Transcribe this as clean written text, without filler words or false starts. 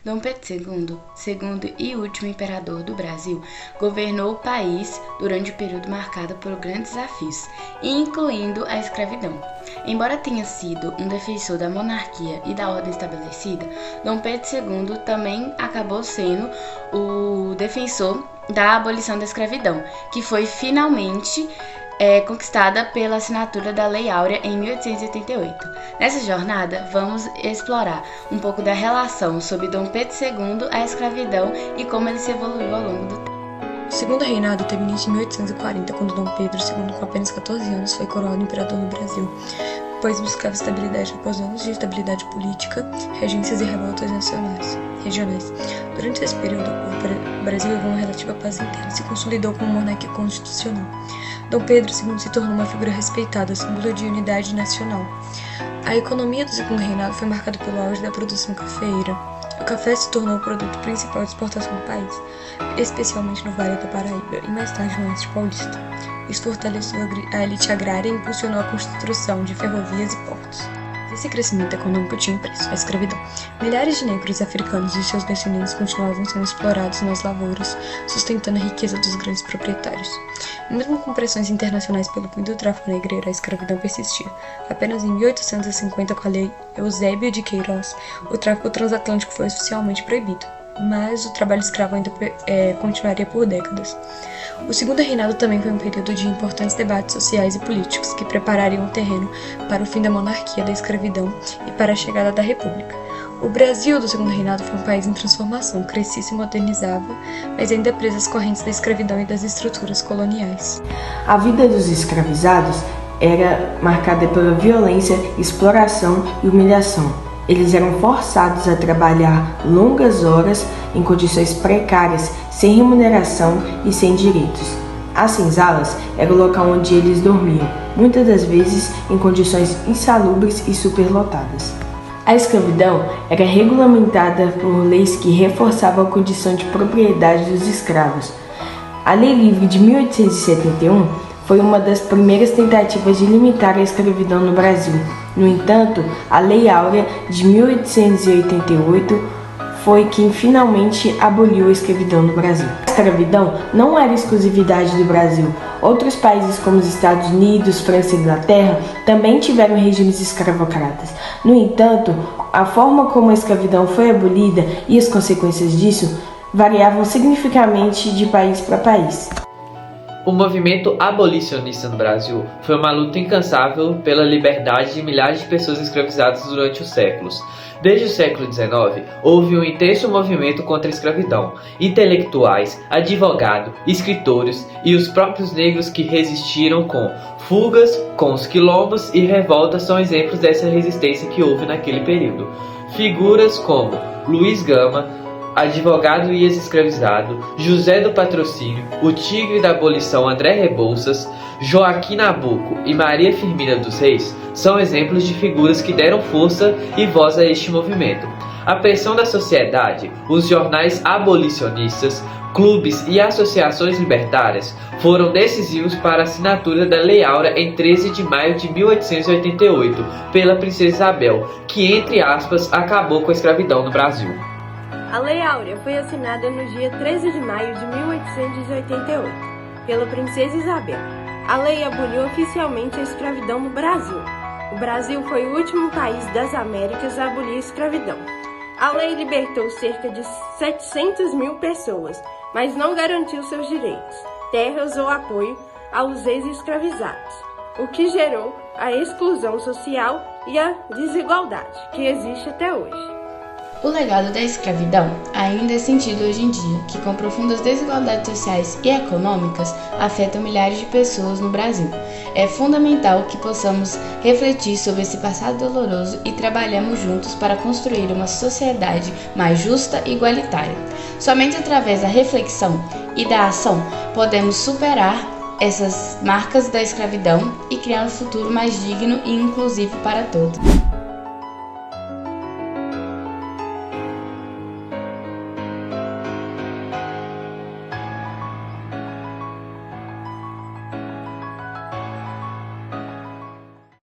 Dom Pedro II, segundo e último imperador do Brasil, governou o país durante um período marcado por grandes desafios, incluindo a escravidão. Embora tenha sido um defensor da monarquia e da ordem estabelecida, Dom Pedro II também acabou sendo o defensor da abolição da escravidão, que foi finalmente conquistada pela assinatura da Lei Áurea em 1888. Nessa jornada, vamos explorar um pouco da relação sobre Dom Pedro II, a escravidão e como ele se evoluiu ao longo do tempo. O segundo reinado teve início em 1840, quando Dom Pedro II, com apenas 14 anos, foi coroado imperador no Brasil, pois buscava estabilidade após anos de instabilidade política, regências e revoltas regionais. Durante esse período, o Brasil levou uma relativa paz interna e se consolidou como monarquia constitucional. Dom Pedro II se tornou uma figura respeitada, símbolo de unidade nacional. A economia do segundo reinado foi marcada pelo auge da produção cafeeira. O café se tornou o produto principal de exportação do país, especialmente no Vale do Paraíba e mais tarde no Oeste Paulista. Isso fortaleceu a elite agrária e impulsionou a construção de ferrovias e portos. Esse crescimento econômico tinha um preço, a escravidão. Milhares de negros africanos e seus descendentes continuavam sendo explorados nas lavouras, sustentando a riqueza dos grandes proprietários. Mesmo com pressões internacionais pelo fim do tráfico negreiro, a escravidão persistia. Apenas em 1850, com a Lei Eusébio de Queiroz, o tráfico transatlântico foi oficialmente proibido, mas o trabalho escravo ainda continuaria por décadas. O segundo reinado também foi um período de importantes debates sociais e políticos que preparariam o terreno para o fim da monarquia, da escravidão e para a chegada da república. O Brasil do segundo reinado foi um país em transformação, crescia e se modernizava, mas ainda preso às correntes da escravidão e das estruturas coloniais. A vida dos escravizados era marcada pela violência, exploração e humilhação. Eles eram forçados a trabalhar longas horas em condições precárias, sem remuneração e sem direitos. As senzalas era o local onde eles dormiam, muitas das vezes em condições insalubres e superlotadas. A escravidão era regulamentada por leis que reforçavam a condição de propriedade dos escravos. A Lei Livre de 1871 foi uma das primeiras tentativas de limitar a escravidão no Brasil. No entanto, a Lei Áurea de 1888 foi quem finalmente aboliu a escravidão no Brasil. A escravidão não era exclusividade do Brasil. Outros países como os Estados Unidos, França e Inglaterra também tiveram regimes escravocratas. No entanto, a forma como a escravidão foi abolida e as consequências disso variavam significativamente de país para país. O movimento abolicionista no Brasil foi uma luta incansável pela liberdade de milhares de pessoas escravizadas durante os séculos. Desde o século XIX, houve um intenso movimento contra a escravidão. Intelectuais, advogados, escritores e os próprios negros que resistiram com fugas, com os quilombos e revoltas são exemplos dessa resistência que houve naquele período. Figuras como Luiz Gama, advogado e ex-escravizado, José do Patrocínio, o tigre da abolição André Rebouças, Joaquim Nabuco e Maria Firmina dos Reis são exemplos de figuras que deram força e voz a este movimento. A pressão da sociedade, os jornais abolicionistas, clubes e associações libertárias foram decisivos para a assinatura da Lei Áurea em 13 de maio de 1888 pela Princesa Isabel, que, entre aspas, acabou com a escravidão no Brasil. A Lei Áurea foi assinada no dia 13 de maio de 1888, pela Princesa Isabel. A lei aboliu oficialmente a escravidão no Brasil. O Brasil foi o último país das Américas a abolir a escravidão. A lei libertou cerca de 700 mil pessoas, mas não garantiu seus direitos, terras ou apoio aos ex-escravizados, o que gerou a exclusão social e a desigualdade que existe até hoje. O legado da escravidão ainda é sentido hoje em dia, que com profundas desigualdades sociais e econômicas afetam milhares de pessoas no Brasil. É fundamental que possamos refletir sobre esse passado doloroso e trabalhemos juntos para construir uma sociedade mais justa e igualitária. Somente através da reflexão e da ação podemos superar essas marcas da escravidão e criar um futuro mais digno e inclusivo para todos.